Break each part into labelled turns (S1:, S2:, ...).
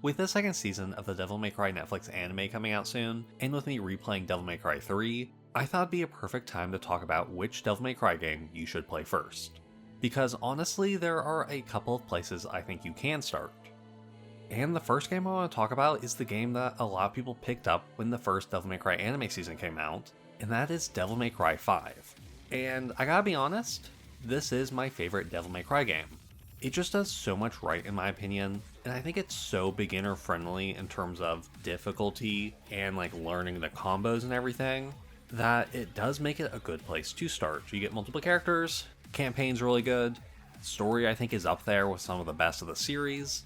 S1: With the second season of the Devil May Cry Netflix anime coming out soon, and with me replaying Devil May Cry 3, I thought it'd be a perfect time to talk about which Devil May Cry game you should play first. Because honestly, there are a couple of places I think you can start. And the first game I want to talk about is the game that a lot of people picked up when the first Devil May Cry anime season came out, and that is Devil May Cry 5. And I gotta be honest, this is my favorite Devil May Cry game. It just does so much right in my opinion, and I think it's so beginner friendly in terms of difficulty and like learning the combos and everything, that it does make it a good place to start. You get multiple characters, campaign's really good, story I think is up there with some of the best of the series,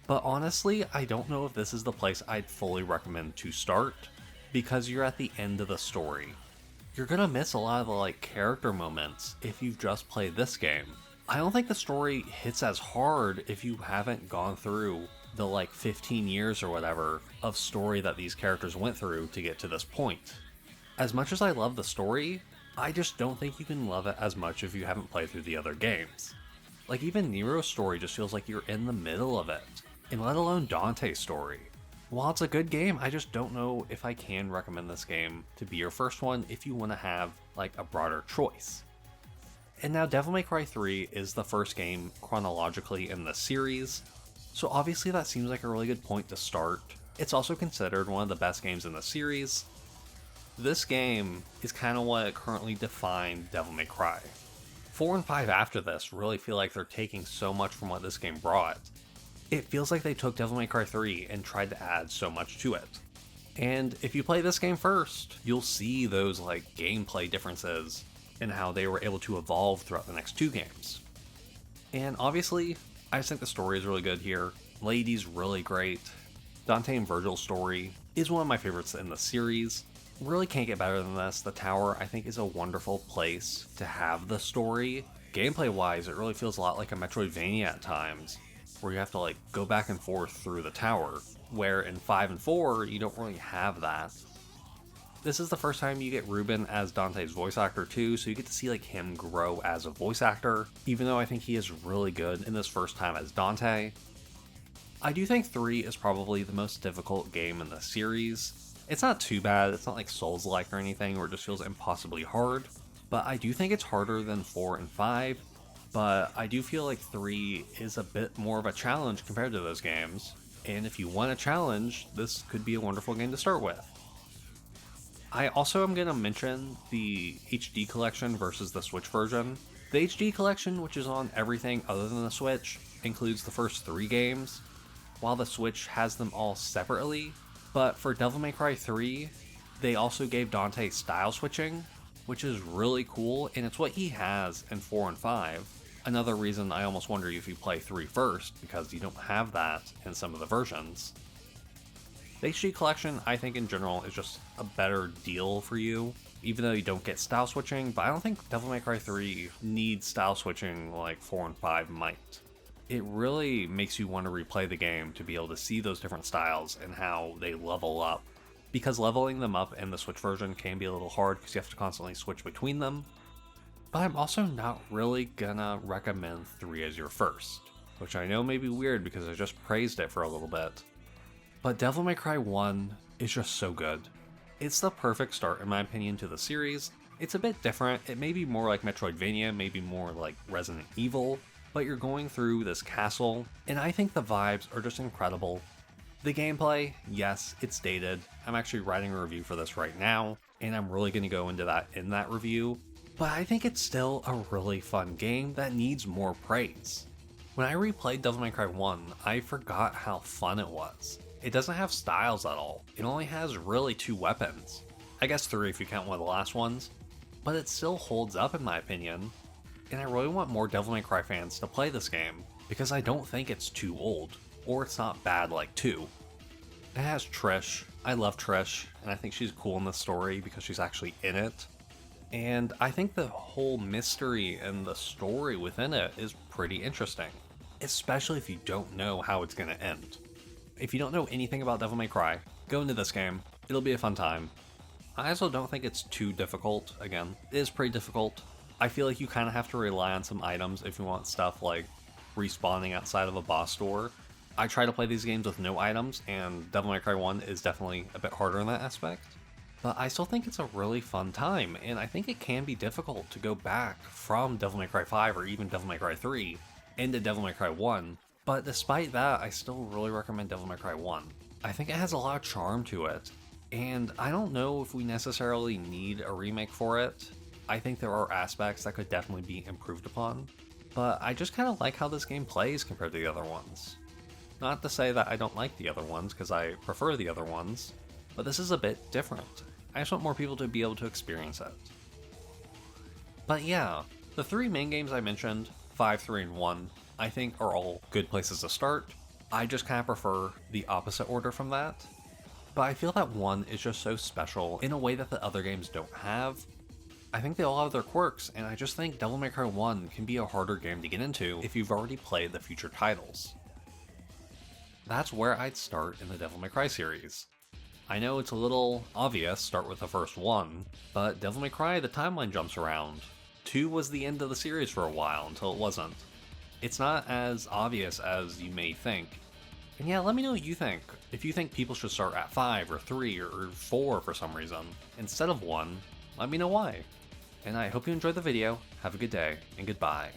S1: but honestly I don't know if this is the place I'd fully recommend to start, because you're at the end of the story. You're gonna miss a lot of the like character moments if you've just played this game. I don't think the story hits as hard if you haven't gone through the like 15 years or whatever of story that these characters went through to get to this point. As much as I love the story, I just don't think you can love it as much if you haven't played through the other games. Like even Nero's story just feels like you're in the middle of it, and let alone Dante's story. While it's a good game, I just don't know if I can recommend this game to be your first one if you want to have like a broader choice. And now Devil May Cry 3 is the first game chronologically in the series, so obviously that seems like a really good point to start. It's also considered one of the best games in the series. This game is kind of what currently defined Devil May Cry. 4 and 5 after this really feel like they're taking so much from what this game brought. It feels like they took Devil May Cry 3 and tried to add so much to it. And if you play this game first, you'll see those like gameplay differences and how they were able to evolve throughout the next two games. And obviously, I just think the story is really good here. Lady's really great. Dante and Virgil's story is one of my favorites in the series. Really can't get better than this. The tower, I think, is a wonderful place to have the story. Gameplay-wise, it really feels a lot like a Metroidvania at times, where you have to like go back and forth through the tower, where in 5 and 4, you don't really have that. This is the first time you get Ruben as Dante's voice actor too, so you get to see like him grow as a voice actor, even though I think he is really good in this first time as Dante. I do think 3 is probably the most difficult game in the series. It's not too bad, it's not like Souls-like or anything where it just feels impossibly hard, but I do think it's harder than 4 and 5, but I do feel like 3 is a bit more of a challenge compared to those games, and if you want a challenge, this could be a wonderful game to start with. I also am going to mention the HD collection versus the Switch version. The HD collection, which is on everything other than the Switch, includes the first 3 games, while the Switch has them all separately. But for Devil May Cry 3, they also gave Dante style switching, which is really cool, and it's what he has in 4 and 5. Another reason I almost wonder if you play 3 first, because you don't have that in some of the versions. The HD collection, I think in general, is just a better deal for you, even though you don't get style switching, but I don't think Devil May Cry 3 needs style switching like 4 and 5 might. It really makes you want to replay the game to be able to see those different styles and how they level up, because leveling them up in the Switch version can be a little hard because you have to constantly switch between them. But I'm also not really gonna recommend 3 as your first, which I know may be weird because I just praised it for a little bit. But Devil May Cry 1 is just so good. It's the perfect start in my opinion to the series. It's a bit different, it may be more like Metroidvania, maybe more like Resident Evil, but you're going through this castle, and I think the vibes are just incredible. The gameplay, yes, it's dated. I'm actually writing a review for this right now, and I'm really going to go into that in that review, but I think it's still a really fun game that needs more praise. When I replayed Devil May Cry 1, I forgot how fun it was. It doesn't have styles at all. It only has really 2 weapons. I guess 3 if you count one of the last ones. But it still holds up in my opinion. And I really want more Devil May Cry fans to play this game, because I don't think it's too old, or it's not bad like 2. It has Trish. I love Trish, and I think she's cool in the story because she's actually in it. And I think the whole mystery and the story within it is pretty interesting, especially if you don't know how it's going to end. If you don't know anything about Devil May Cry, go into this game. It'll be a fun time. I also don't think it's too difficult. Again, it is pretty difficult. I feel like you kind of have to rely on some items if you want stuff like respawning outside of a boss door. I try to play these games with no items, and Devil May Cry 1 is definitely a bit harder in that aspect. But I still think it's a really fun time, and I think it can be difficult to go back from Devil May Cry 5 or even Devil May Cry 3 into Devil May Cry 1. But despite that, I still really recommend Devil May Cry 1. I think it has a lot of charm to it, and I don't know if we necessarily need a remake for it. I think there are aspects that could definitely be improved upon, but I just kind of like how this game plays compared to the other ones. Not to say that I don't like the other ones, because I prefer the other ones, but this is a bit different. I just want more people to be able to experience it. But yeah, the 3 main games I mentioned, 5, 3, and 1, I think are all good places to start. I just kind of prefer the opposite order from that. But I feel that 1 is just so special in a way that the other games don't have. I think they all have their quirks, and I just think Devil May Cry 1 can be a harder game to get into if you've already played the future titles. That's where I'd start in the Devil May Cry series. I know it's a little obvious, start with the first one, but Devil May Cry, the timeline jumps around. 2 was the end of the series for a while until it wasn't. It's not as obvious as you may think. And yeah, let me know what you think. If you think people should start at 5 or 3 or 4 for some reason, instead of 1, let me know why. And I hope you enjoyed the video, have a good day, and goodbye.